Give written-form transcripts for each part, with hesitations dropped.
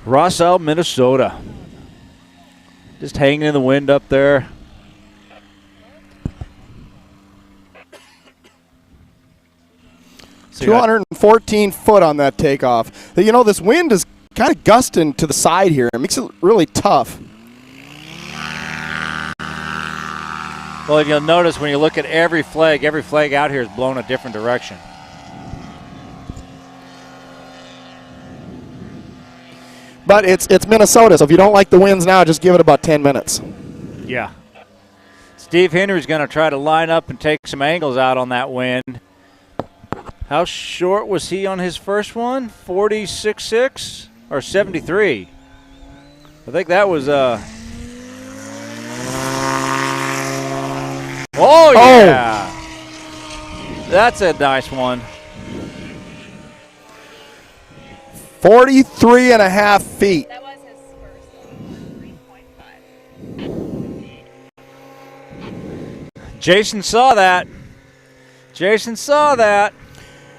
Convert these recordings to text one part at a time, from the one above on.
Roselle, Minnesota. Just hanging in the wind up there. So 214 foot on that takeoff. You know, this wind is kind of gusting to the side here. It makes it really tough. Well, you'll notice when you look at every flag out here is blown a different direction. But it's Minnesota, so if you don't like the winds now, just give it about 10 minutes. Yeah. Steve Henry's going to try to line up and take some angles out on that wind. How short was he on his first one? 46.6 or 73? I think that was Oh, yeah. Oh. That's a nice one. 43 and a half feet. That was his first 3.5. Jason saw that.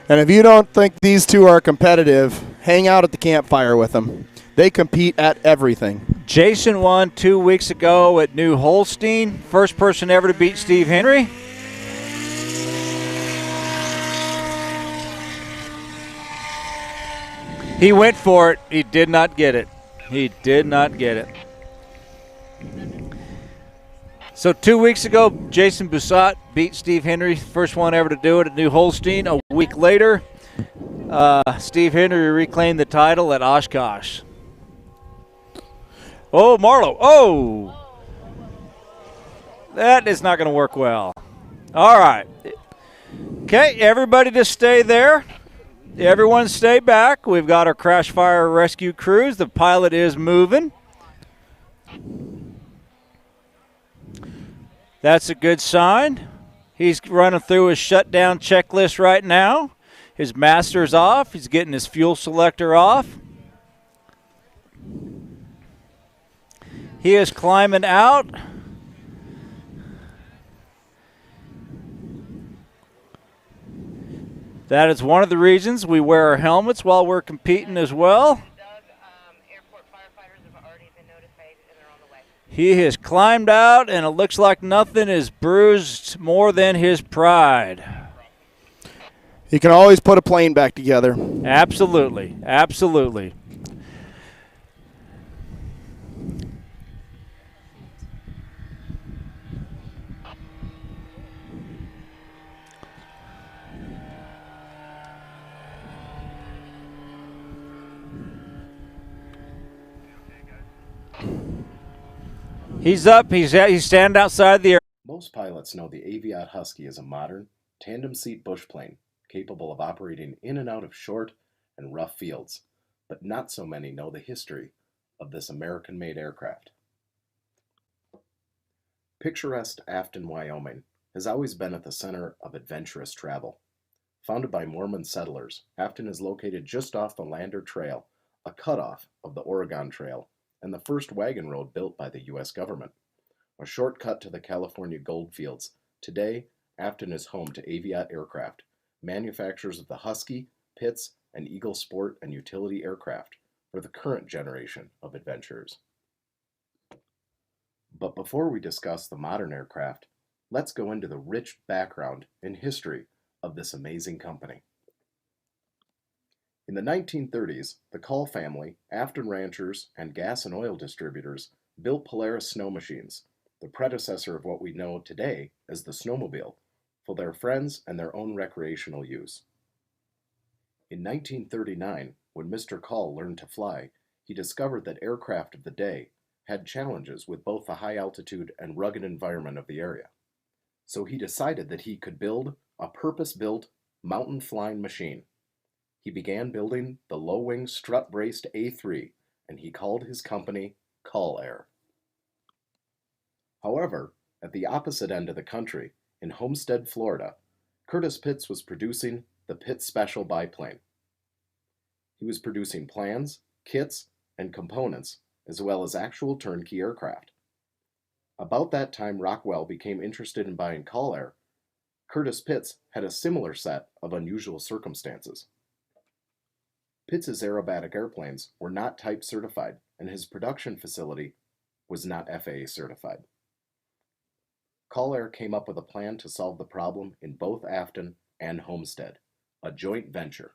And if you don't think these two are competitive, hang out at the campfire with them. They compete at everything. Jason won 2 weeks ago at New Holstein. First person ever to beat Steve Henry. He went for it. He did not get it. So 2 weeks ago, Jason Bussat beat Steve Henry. First one ever to do it at New Holstein. A week later, Steve Henry reclaimed the title at Oshkosh. Oh, Marlowe. Oh! That is not going to work well. All right. Okay, everybody just stay there. Everyone stay back. We've got our crash fire rescue crews. The pilot is moving. That's a good sign. He's running through his shutdown checklist right now. His master's off. He's getting his fuel selector off. He is climbing out. That is one of the reasons we wear our helmets while we're competing as well. Airport firefighters have already been notified and they're on the way. He has climbed out, and it looks like nothing is bruised more than his pride. You can always put a plane back together. Absolutely. He's up. He's standing outside the air. Most pilots know the Aviat Husky is a modern, tandem-seat bush plane capable of operating in and out of short and rough fields, but not so many know the history of this American-made aircraft. Picturesque Afton, Wyoming has always been at the center of adventurous travel. Founded by Mormon settlers, Afton is located just off the Lander Trail, a cutoff of the Oregon Trail, and the first wagon road built by the U.S. government. A shortcut to the California goldfields, today Afton is home to Aviat Aircraft, manufacturers of the Husky, Pitts, and Eagle sport and utility aircraft for the current generation of adventurers. But before we discuss the modern aircraft, let's go into the rich background and history of this amazing company. In the 1930s, the Call family, Afton ranchers, and gas and oil distributors built Polaris snow machines, the predecessor of what we know today as the snowmobile, for their friends and their own recreational use. In 1939, when Mr. Call learned to fly, he discovered that aircraft of the day had challenges with both the high altitude and rugged environment of the area. So he decided that he could build a purpose-built mountain flying machine. He began building the low-wing strut-braced A3, and he called his company Call Air. However, at the opposite end of the country, in Homestead, Florida, Curtis Pitts was producing the Pitts Special biplane. He was producing plans, kits, and components, as well as actual turnkey aircraft. About that time Rockwell became interested in buying Call Air, Curtis Pitts had a similar set of unusual circumstances. Pitts' aerobatic airplanes were not type certified, and his production facility was not FAA certified. Call Air came up with a plan to solve the problem in both Afton and Homestead, a joint venture.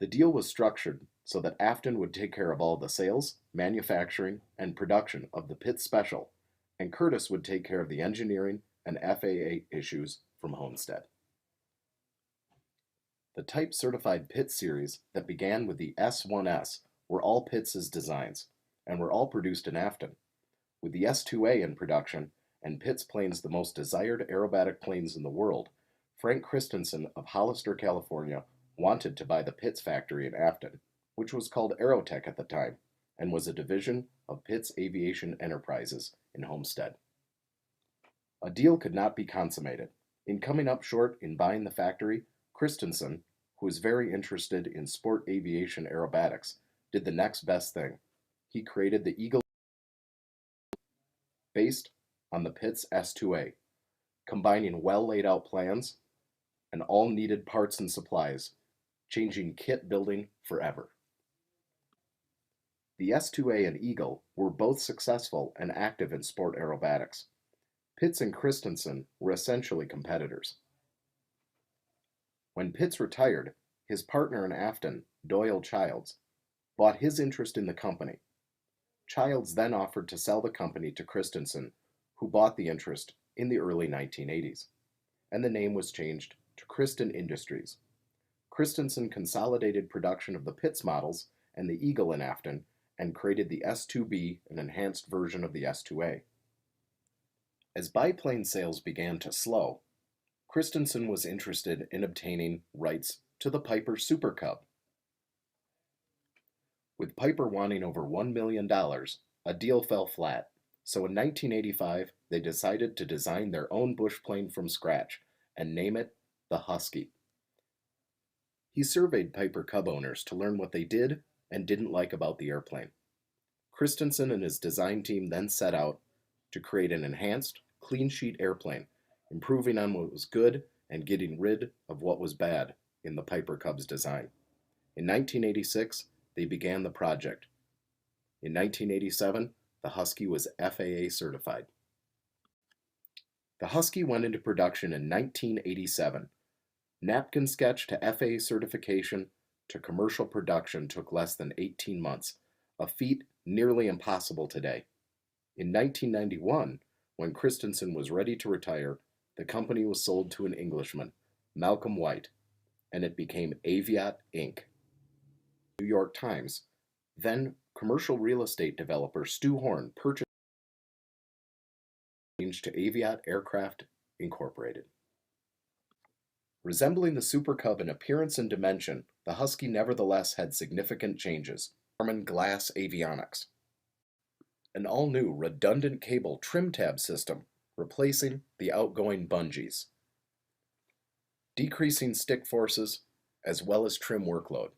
The deal was structured so that Afton would take care of all the sales, manufacturing, and production of the Pitts Special, and Curtis would take care of the engineering and FAA issues from Homestead. The type-certified Pitts series that began with the S1S were all Pitts' designs, and were all produced in Afton, with the S2A in production and Pitts planes the most desired aerobatic planes in the world. Frank Christensen of Hollister, California, wanted to buy the Pitts factory in Afton, which was called Aerotech at the time, and was a division of Pitts Aviation Enterprises in Homestead. A deal could not be consummated. In coming up short in buying the factory, Christensen, who was very interested in sport aviation aerobatics, did the next best thing. He created the Eagle based on the Pitts S2A, combining well laid out plans and all needed parts and supplies, changing kit building forever. The S2A and Eagle were both successful and active in sport aerobatics. Pitts and Christensen were essentially competitors. When Pitts retired, his partner in Afton, Doyle Childs, bought his interest in the company. Childs then offered to sell the company to Christensen, who bought the interest in the early 1980s, and the name was changed to Christen Industries. Christensen consolidated production of the Pitts models and the Eagle in Afton and created the S2B, an enhanced version of the S2A. As biplane sales began to slow, Christensen was interested in obtaining rights to the Piper Super Cub. With Piper wanting over $1 million, a deal fell flat, so in 1985 they decided to design their own bush plane from scratch and name it the Husky. He surveyed Piper Cub owners to learn what they did and didn't like about the airplane. Christensen and his design team then set out to create an enhanced, clean sheet airplane, improving on what was good and getting rid of what was bad in the Piper Cub's design. In 1986, they began the project. In 1987, the Husky was FAA certified. The Husky went into production in 1987. Napkin sketch to FAA certification to commercial production took less than 18 months, a feat nearly impossible today. In 1991, when Christensen was ready to retire, the company was sold to an Englishman, Malcolm White, and it became Aviat Inc. New York Times, then commercial real estate developer Stu Horn purchased changed to Aviat Aircraft Incorporated. Resembling the Super Cub in appearance and dimension, the Husky nevertheless had significant changes. Harman glass avionics. An all-new redundant cable trim tab system, replacing the outgoing bungees. Decreasing stick forces, as well as trim workload.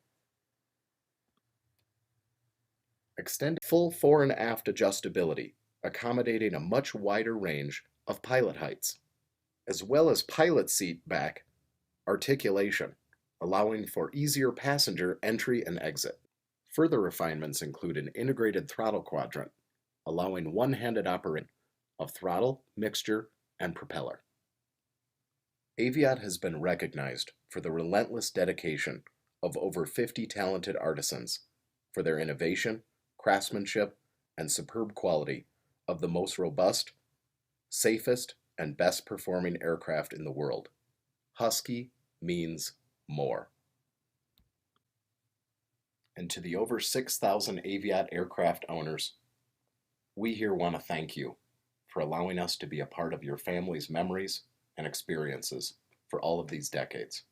Extended full fore and aft adjustability, accommodating a much wider range of pilot heights, as well as pilot seat back articulation, allowing for easier passenger entry and exit. Further refinements include an integrated throttle quadrant, allowing one-handed operation of throttle, mixture, and propeller. Aviat has been recognized for the relentless dedication of over 50 talented artisans for their innovation, craftsmanship, and superb quality of the most robust, safest, and best performing aircraft in the world. Husky means more. And to the over 6,000 Aviat aircraft owners, we here want to thank you for allowing us to be a part of your family's memories and experiences for all of these decades.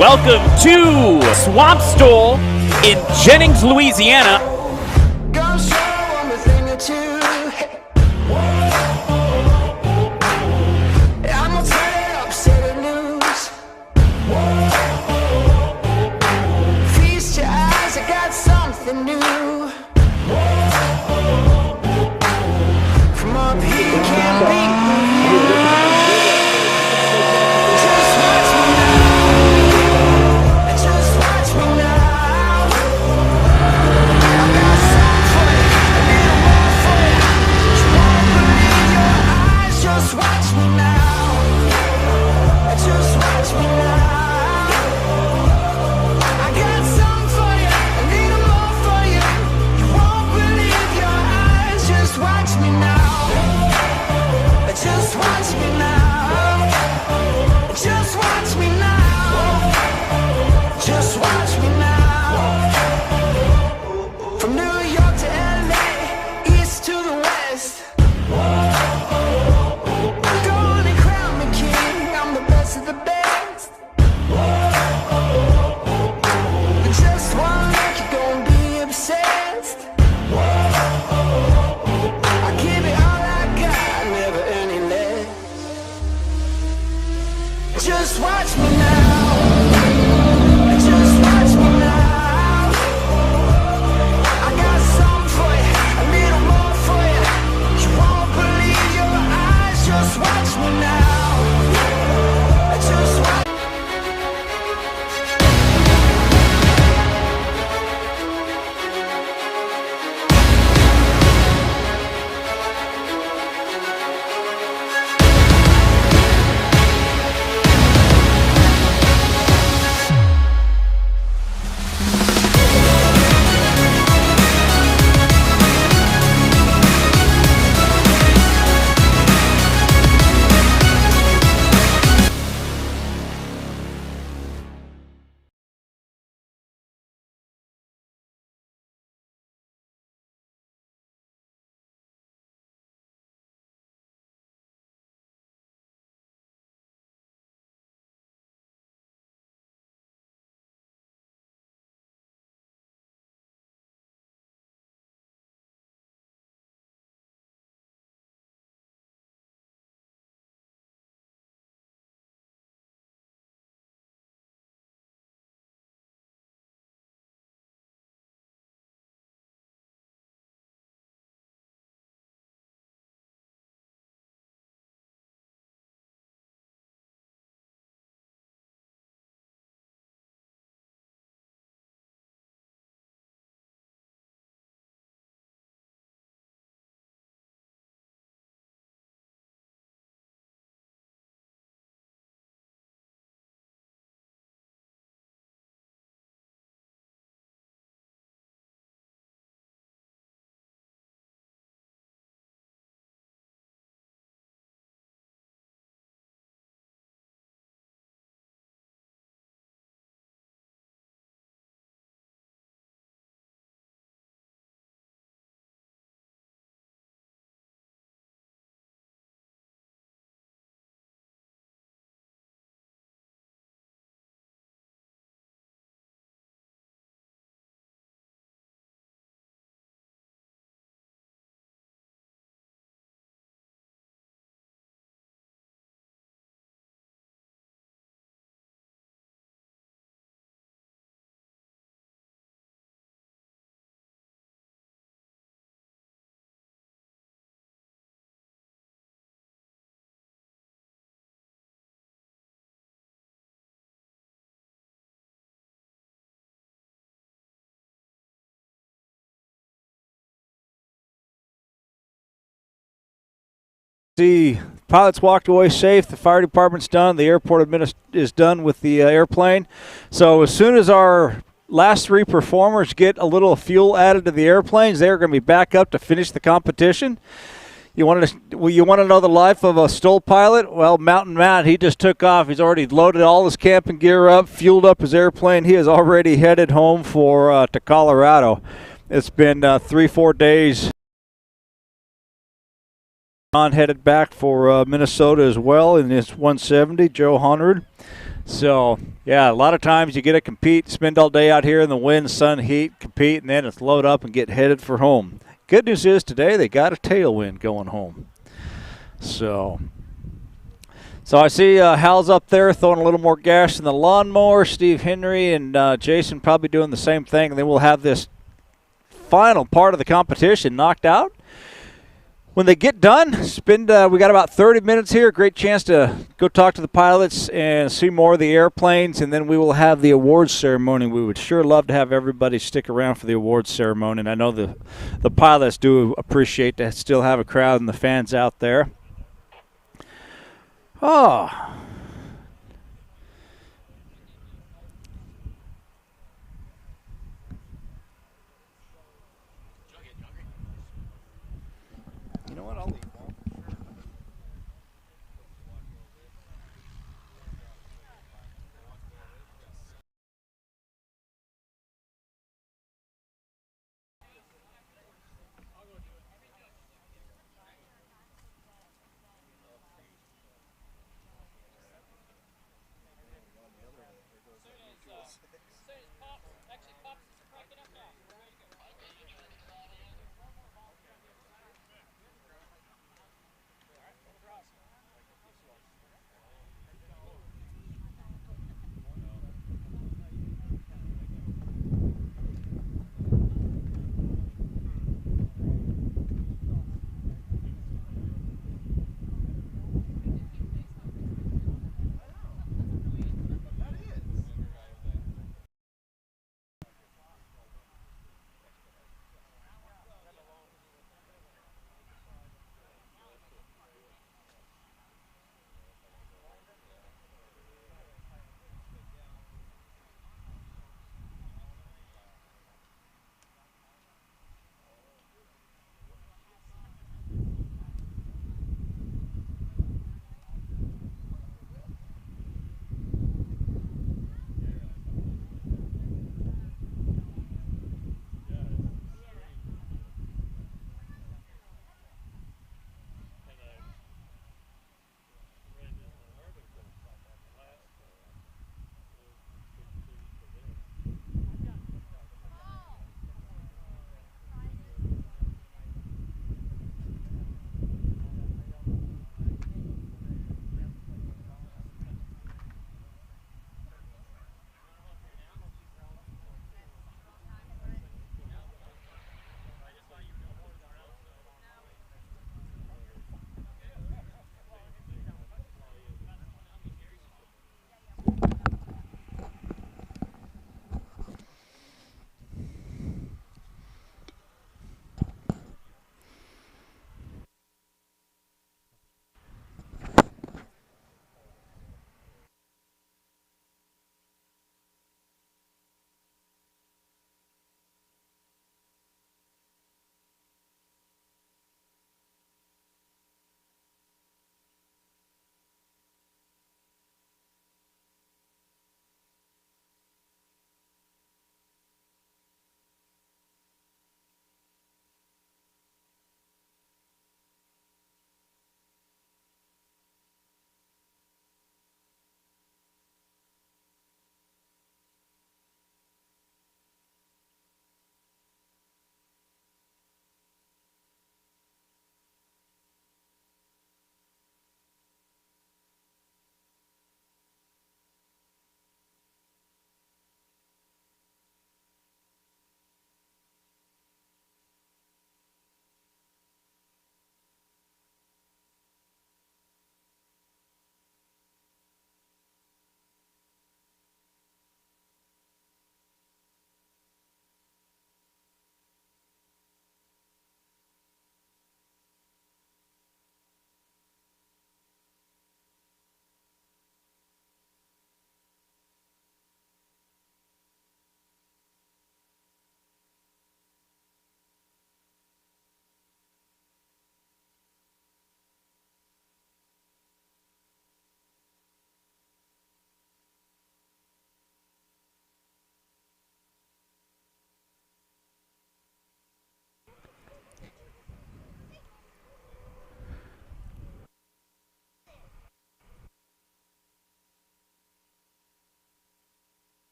Welcome to Swamp STOL in Jennings, Louisiana. Gonna show 'em a thing or two. me now. Just watch me now. Just watch me now. Just watch me now. From New York to LA, east to the west. Go on and crown me king. I'm the best of the best. Just one look, you're gonna be obsessed. I give it all I got, never any less. Just watch me now. Just watch me now. I got something for you, a little more for you. You won't believe your eyes. Just watch me now. Just watch. The pilots walked away safe. The fire department's done. The airport is done with the airplane. So as soon as our last three performers get a little fuel added to the airplanes, they're going to be back up to finish the competition. You want to know the life of a STOL pilot? Well, Mountain Matt, he just took off. He's already loaded all his camping gear up, fueled up his airplane. He is already headed home to Colorado. It's been 3-4 days. John headed back for Minnesota as well in his 170, Joe Honrud. So, yeah, a lot of times you get to compete, spend all day out here in the wind, sun, heat, compete, and then it's load up and get headed for home. Good news is today they got a tailwind going home. So I see Hal's up there throwing a little more gas in the lawnmower. Steve Henry and Jason probably doing the same thing. And then we'll have this final part of the competition knocked out. When they get done, we got about 30 minutes here. Great chance to go talk to the pilots and see more of the airplanes, and then we will have the awards ceremony. We would sure love to have everybody stick around for the awards ceremony, and I know the pilots do appreciate to still have a crowd and the fans out there. Oh.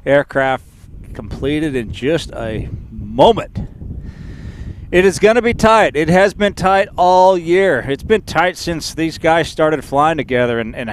aircraft completed in just a moment. It is going to be tight. It has been tight all year. It's been tight since these guys started flying together, and